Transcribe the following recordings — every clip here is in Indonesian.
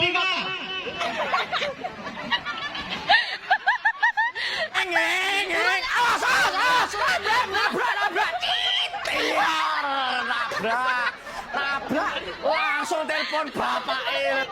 tiga. Awas, nabrak, langsung telepon bapak ini.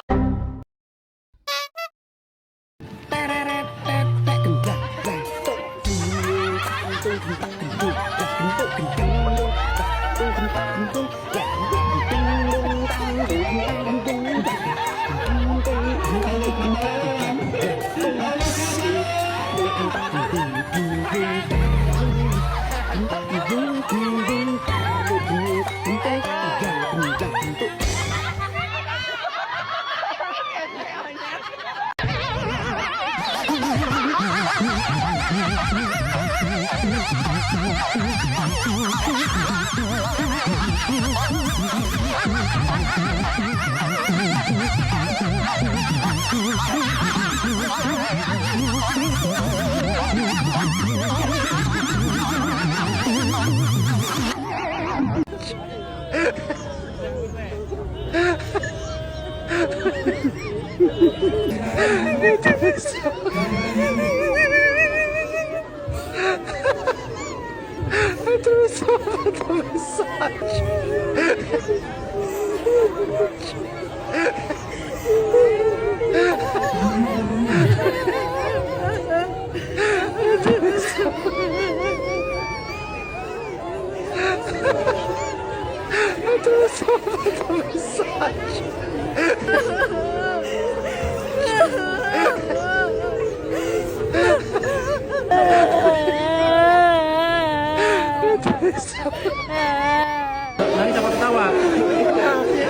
Nangis apa ketawa?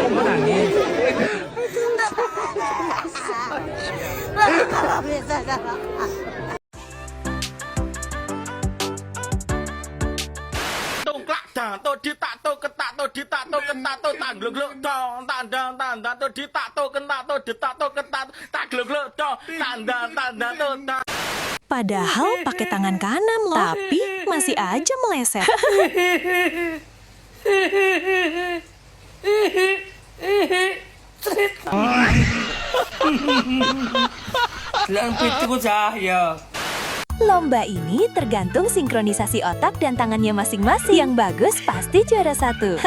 Kok nangis? Tungklak danto ditato ketato ditato ketato tanggluk dong tandang tanda to ditato kentato ditato ketato tagluk dong tanda to. Padahal pakai tangan kanan loh, tapi masih aja meleset. Lomba ini tergantung sinkronisasi otak dan tangannya masing-masing. Yang bagus pasti juara satu.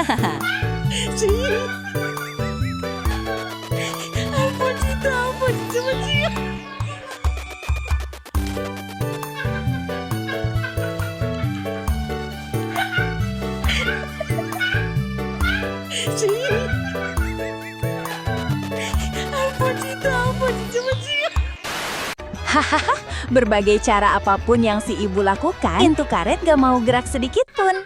Hahaha, berbagai cara apapun yang si ibu lakukan, pintu karet gak mau gerak sedikit pun.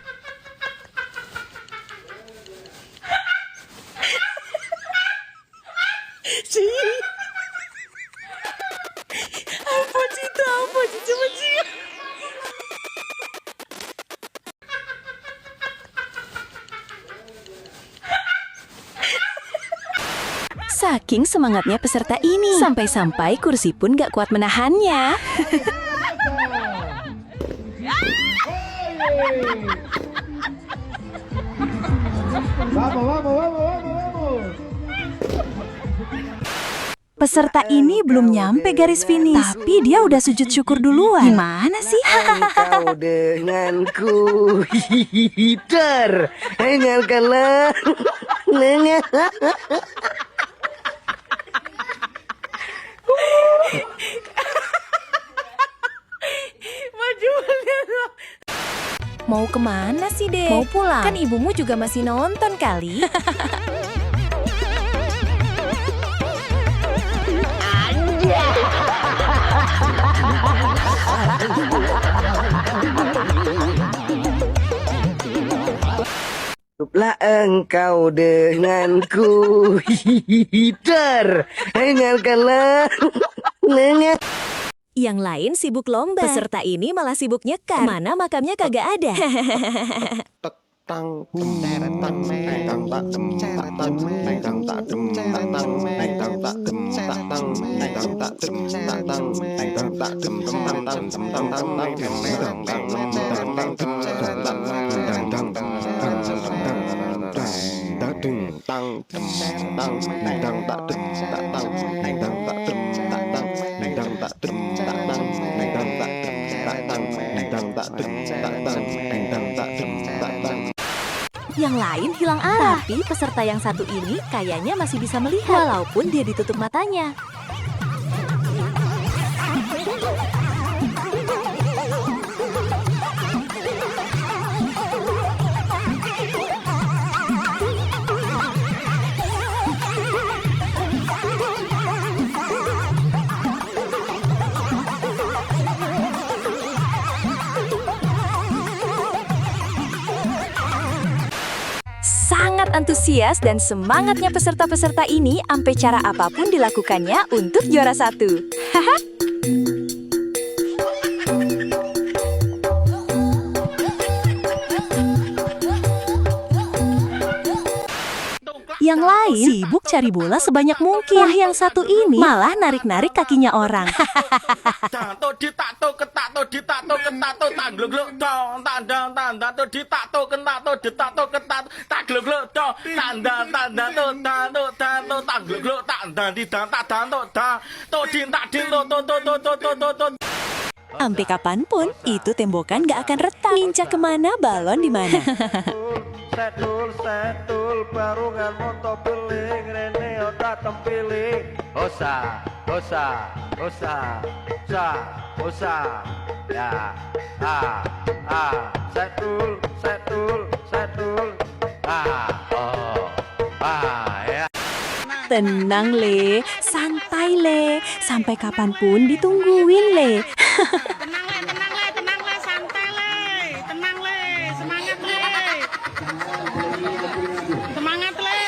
Saking semangatnya peserta ini, sampai-sampai kursi pun gak kuat menahannya. Peserta ini belum nyampe garis finish, tapi dia udah sujud syukur duluan. Gimana sih? Engkau denganku, hider, dengarkanlah. Mau kemana sih, Dek? Mau pulang? Kan ibumu juga masih nonton kali. Hiduplah engkau denganku, hider, dengarkanlah. Yang lain sibuk lomba. Peserta ini malah sibuk nyekar. Mana makamnya kagak ada. yang lain hilang arah. Tapi peserta yang satu ini kayaknya masih bisa melihat walaupun dia ditutup matanya. Sangat antusias dan semangatnya peserta-peserta ini sampai cara apapun dilakukannya untuk juara satu. Haha. Yang lain sibuk cari bola sebanyak mungkin. Wah, yang satu ini malah narik-narik kakinya orang. Tato ditato ketato ditato ketato tagluk dong tanda tanda to ditato ketato ditato ketato tagluk dong tanda tanda to tato tato tagluk tanda di tanda tanda to dinta dinto to. Sampai kapanpun itu tembokan gak akan retak. Nginjak kemana balon di mana. Setul barungan moto piling rene otak tempiling osa ya setul ya. Tenang Le, santai Le, sampai kapanpun ditungguin Le. Tenang le, santai le, tenang le, semangat le, semangat le,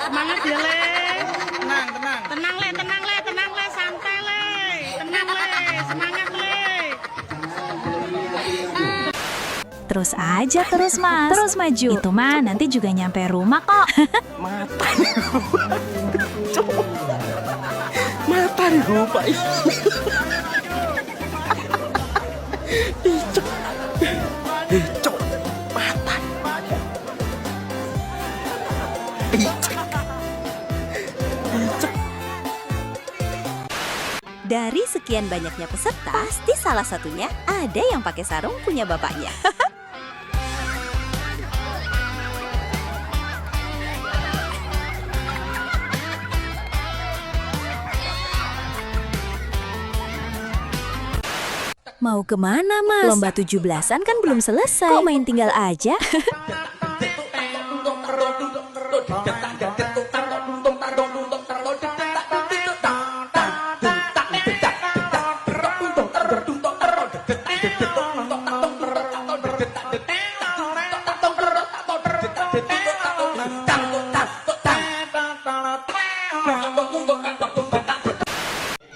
semangat ya le, tenang le, santai le, tenang le, semangat le. Terus aja terus mas, terus maju. Itu mah nanti juga nyampe rumah kok. Mata lupa. Cok. Mata. Dari sekian banyaknya peserta, pasti salah satunya ada yang pakai sarung punya bapaknya. Mau kemana mas? Lomba 17-an kan belum selesai. Kok main tinggal aja?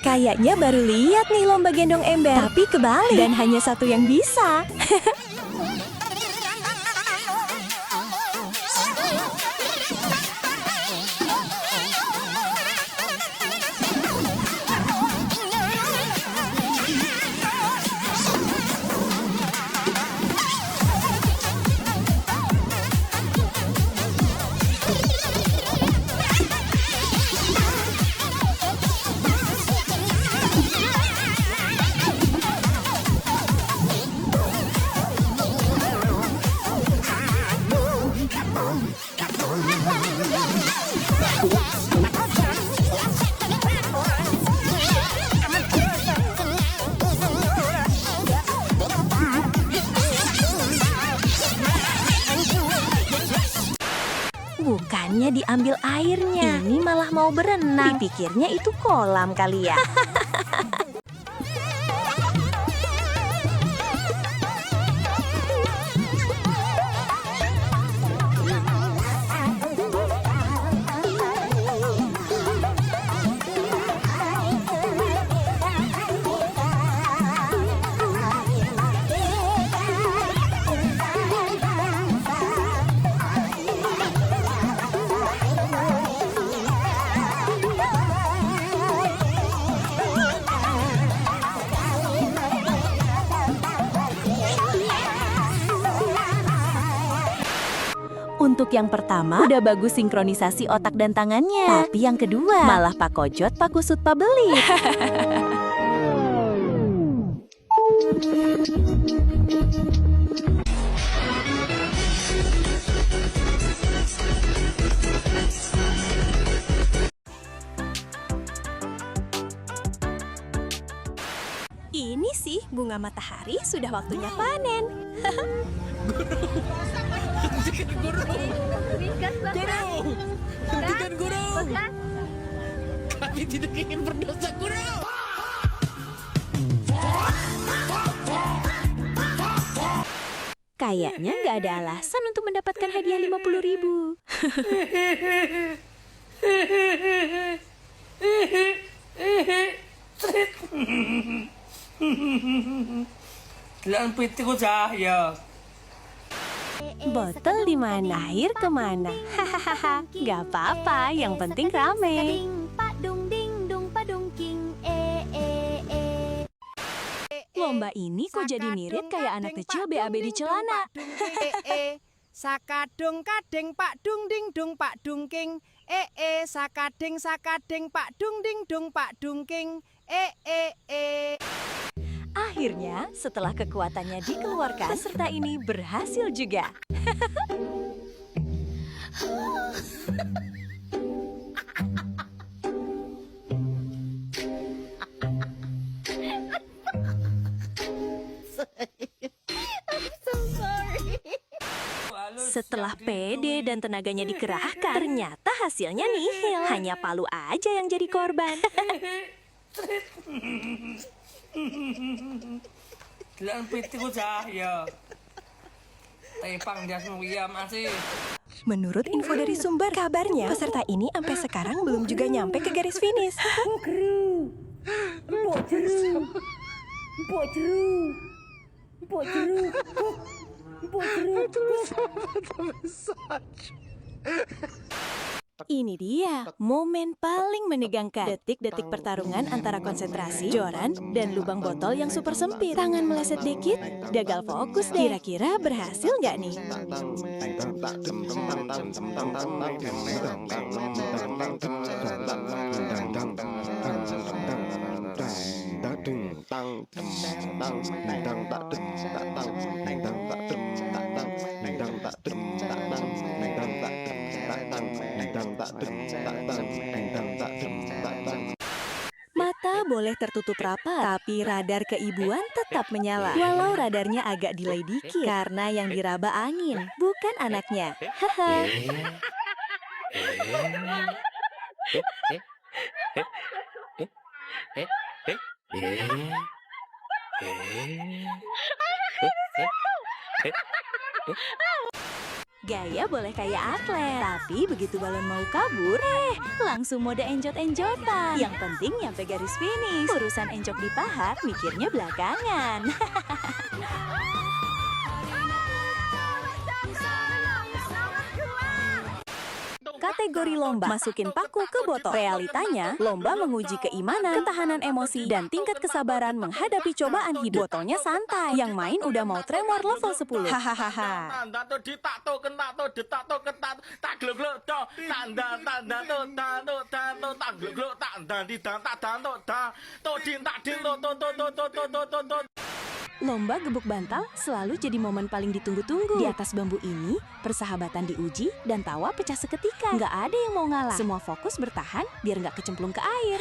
Kayaknya baru lihat nih lomba gendong ember, tapi kebalik dan hanya satu yang bisa. Bukannya diambil airnya, ini malah mau berenang. Dipikirnya itu kolam kali ya. Untuk yang pertama, udah bagus sinkronisasi otak dan tangannya. Tapi yang kedua, malah Pak Kojot, Pak Kusut, Pak Beli. bunga matahari sudah waktunya panen. Hentikan guru. Kami tidak ingin berdosa guru. Kayaknya nggak ada alasan untuk mendapatkan hadiah 50.000. Lan pitiku cahaya. Botol di mana, air kemana? Hahaha, nggak apa-apa, yang penting rame. Lomba ini kok jadi mirip kayak anak kecil BAB di celana. Sakadung kading pak dung ding dung pak dungking. Sakading sakading pak dung ding dung pak dungking. Akhirnya, setelah kekuatannya dikeluarkan, peserta ini berhasil juga. Setelah pede dan tenaganya dikerahkan, ternyata hasilnya nihil. Hanya Palu aja yang jadi korban. Lan pitiku cahaya. Tepang jasmu iya masih. Menurut info dari sumber kabarnya, peserta ini sampai sekarang belum juga nyampe ke garis finish. Ini dia, momen paling menegangkan. Detik-detik pertarungan antara konsentrasi, joran, dan lubang botol yang super sempit. Tangan meleset dikit, gagal fokus deh. Kira-kira berhasil nggak nih? Mata boleh tertutup rapat, tapi radar keibuan tetap menyala. Walau radarnya agak delay dikit, karena yang diraba angin, bukan anaknya. Haha. Gaya boleh kayak atlet, tapi begitu balon mau kabur, langsung mode enjot-enjotan. Yang penting nyampe garis finish. Urusan enjok di paha, mikirnya belakangan. Kategori lomba, masukin paku ke botol. Realitanya, lomba menguji keimanan, ketahanan emosi, dan tingkat kesabaran menghadapi cobaan hidup. Botolnya santai, yang main udah mau tremor level 10. Hahaha. Tanda tuh ditak tuh kena tuh ditak tuh ketat tak gluk gluk tuh tanda tuh tak gluk gluk tanda di tak tuh din tak din tuh. Lomba gebuk bantal selalu jadi momen paling ditunggu-tunggu. Di atas bambu ini, persahabatan diuji dan tawa pecah seketika. Nggak ada yang mau ngalah. Semua fokus bertahan biar nggak kecemplung ke air.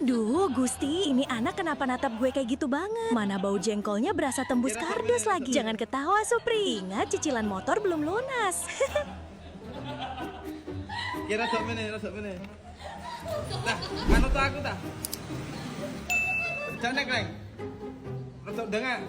Duh, Gusti, ini anak kenapa natap gue kayak gitu banget? Mana bau jengkolnya berasa tembus kardus lagi. Jangan ketawa, Supri. Ingat, cicilan motor belum lunas. Kira sok meneh. Dah, manut aku dah. Jangan naik. Rotok dengar.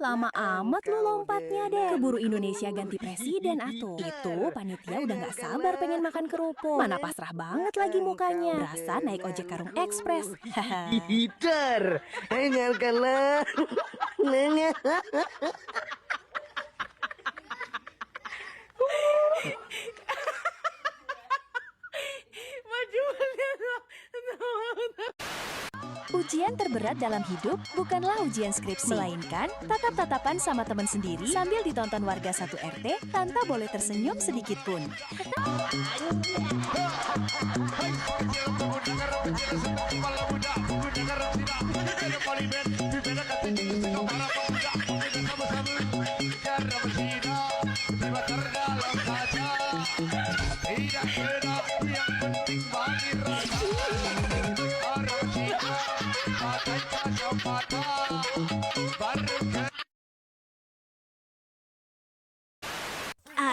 Lama amat lu lompatnya deh. Keburu Indonesia ganti presiden atuh. Itu panitia udah gak sabar pengen makan kerupuk. Mana pasrah banget lagi mukanya. Berasa naik ojek karung ekspres. Hider, dengarkanlah. Ujian terberat dalam hidup bukanlah ujian skripsi, melainkan tatap-tatapan sama teman sendiri sambil ditonton warga satu RT tanpa boleh tersenyum sedikit pun.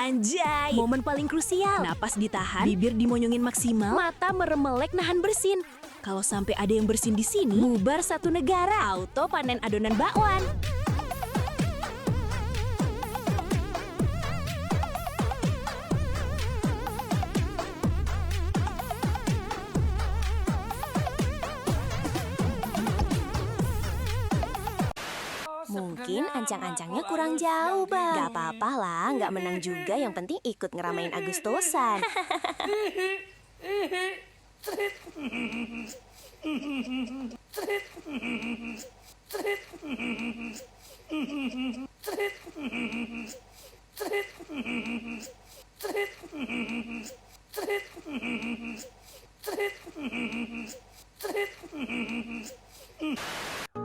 Anjay, momen paling krusial. Napas ditahan, bibir dimonyongin maksimal, mata meremelek nahan bersin. Kalau sampai ada yang bersin di sini, bubar satu negara. Auto panen adonan bakwan. Mungkin ancang-ancangnya kurang jauh, Bang. Gak apa-apa lah, gak menang juga. Yang penting ikut ngeramain Agustusan.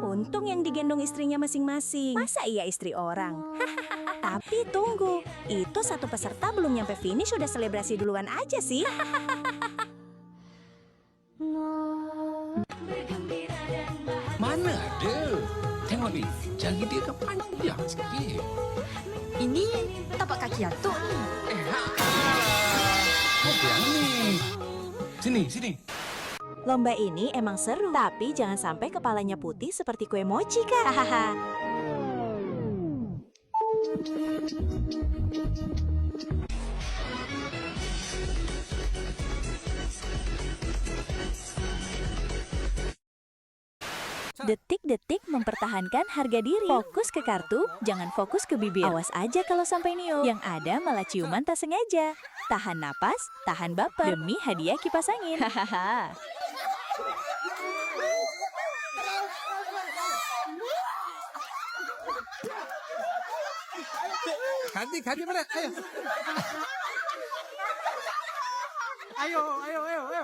Untung yang digendong istrinya masing-masing. Masa iya istri orang? Tapi tunggu, itu satu peserta belum nyampe finish udah selebrasi duluan aja sih. Mana ada? Tengok ni, jari dia kan panjang sikit. Ini tapak kaki atuk ni. Apa yang ni? Sini, sini. Lomba ini emang seru, tapi jangan sampai kepalanya putih seperti kue mochi, Kak. Hahaha. Detik-detik mempertahankan harga diri. Fokus ke kartu, jangan fokus ke bibir. Awas aja kalau sampai niup. Yang ada malah ciuman tak sengaja. Tahan napas, tahan baper. Demi hadiah kipas angin. Hahaha. Ganti mana? Ayo. Ayo.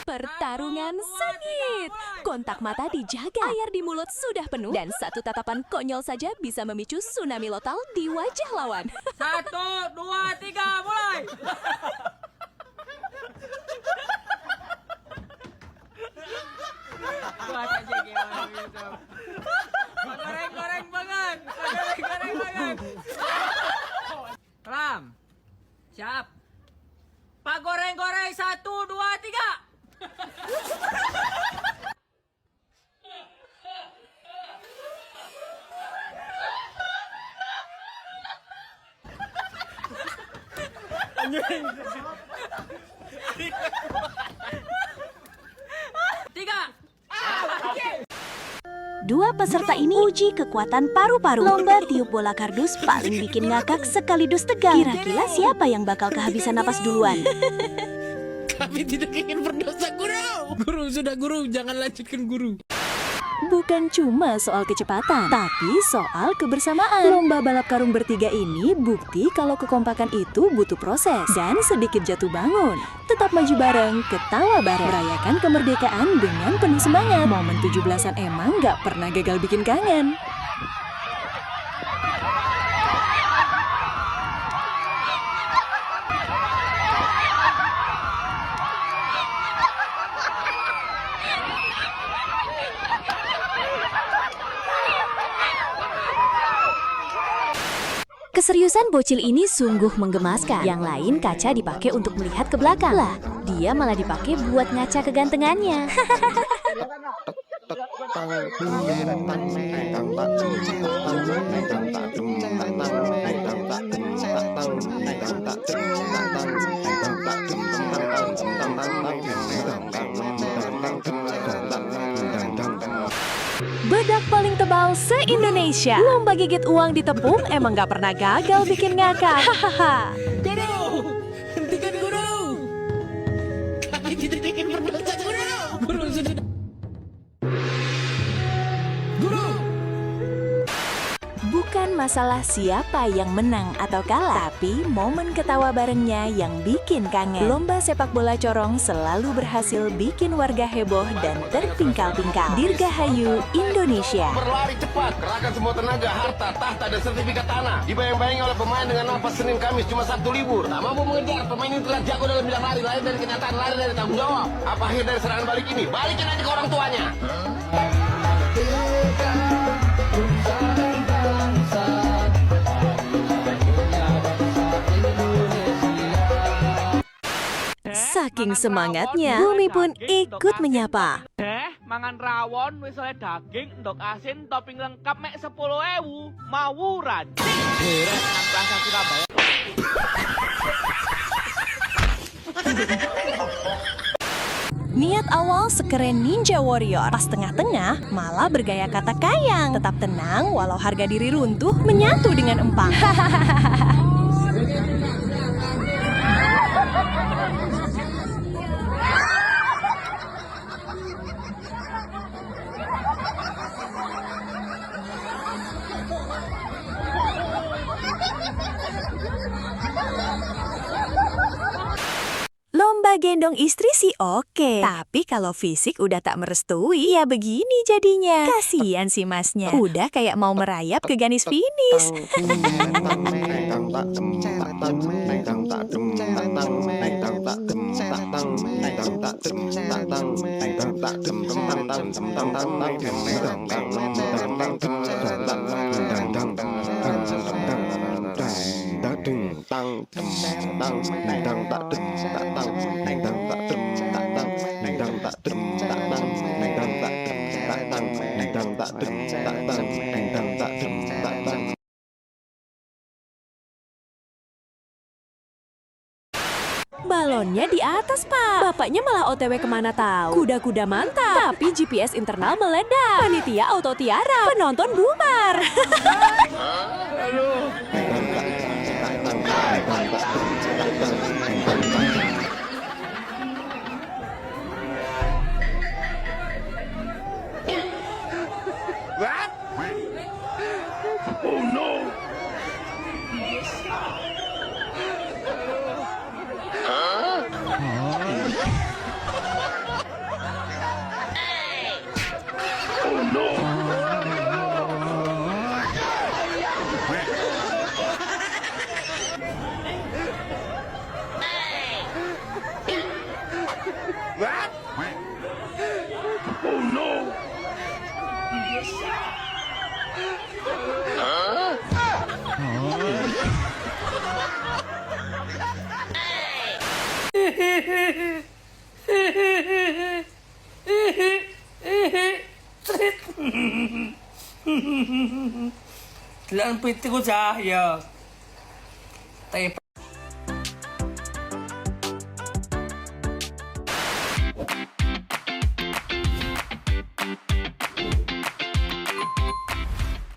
Pertarungan sengit. Kontak mata dijaga. Air di mulut sudah penuh. Dan satu tatapan konyol saja bisa memicu tsunami lokal di wajah lawan. 1, 2, 3, mulai. Goreng banget. Ram. Siap. Pak goreng-goreng 1, 2, 3. Dua peserta ini uji kekuatan paru-paru. Lomba tiup bola kardus paling bikin ngakak sekaligus tegang. Kira-kira siapa yang bakal kehabisan napas duluan? Kami tidak ingin berdosa, guru. Guru, sudah guru. Jangan lanjutkan guru. Bukan cuma soal kecepatan, tapi soal kebersamaan. Lomba balap karung bertiga ini bukti kalau kekompakan itu butuh proses dan sedikit jatuh bangun. Tetap maju bareng, ketawa bareng, merayakan kemerdekaan dengan penuh semangat. Momen 17-an emang gak pernah gagal bikin kangen. Keseriusan bocil ini sungguh menggemaskan. Yang lain kaca dipakai untuk melihat ke belakang. Lah, dia malah dipakai buat ngaca kegantengannya. Bedak paling Awal se-Indonesia. Lomba gigit uang di tepung emang gak pernah gagal bikin ngakak. Hahaha. Guru! Hentikan guru! Kami didikin berbelanja guru! Guru sudah... Guru! Bukan masalah siapa yang menang atau kalah, tapi momen ketawa barengnya yang bikin kangen. Lomba sepak bola corong selalu berhasil bikin warga heboh dan terpingkal-pingkal. Dirgahayu, Indonesia. Berlari cepat, kerahkan semua tenaga, harta, tahta, dan sertifikat tanah. Dibayang-bayangi oleh pemain dengan napas Senin Kamis cuma Sabtu libur. Tak mampu mengejar, pemain ini telah jago dalam bidang lari, lari dari kenyataan, lari dari tanggung jawab. Apa akhir dari serangan balik ini? Balikin aja ke orang tuanya. Saking semangatnya, Bumi pun ikut menyapa. Mangan rawon wis oleh daging, endok asin, topping lengkap mek 10.000. Mawuran. Beres nang Plaza Surabaya. Niat awal sekeren Ninja Warrior, pas tengah-tengah malah bergaya kata kayang. Tetap tenang walau harga diri runtuh menyatu dengan empang. Lomba gendong istri sih oke, tapi kalau fisik udah tak merestui, ya begini jadinya. Kasian si masnya, udah kayak mau merayap ke garis finish. Balonnya di atas, Pak. Bapaknya malah OTW kemana tahu. Kuda-kuda mantap, tapi GPS internal meledak. Panitia auto tiara, penonton bubar. Delan pitiku cahya. Tapi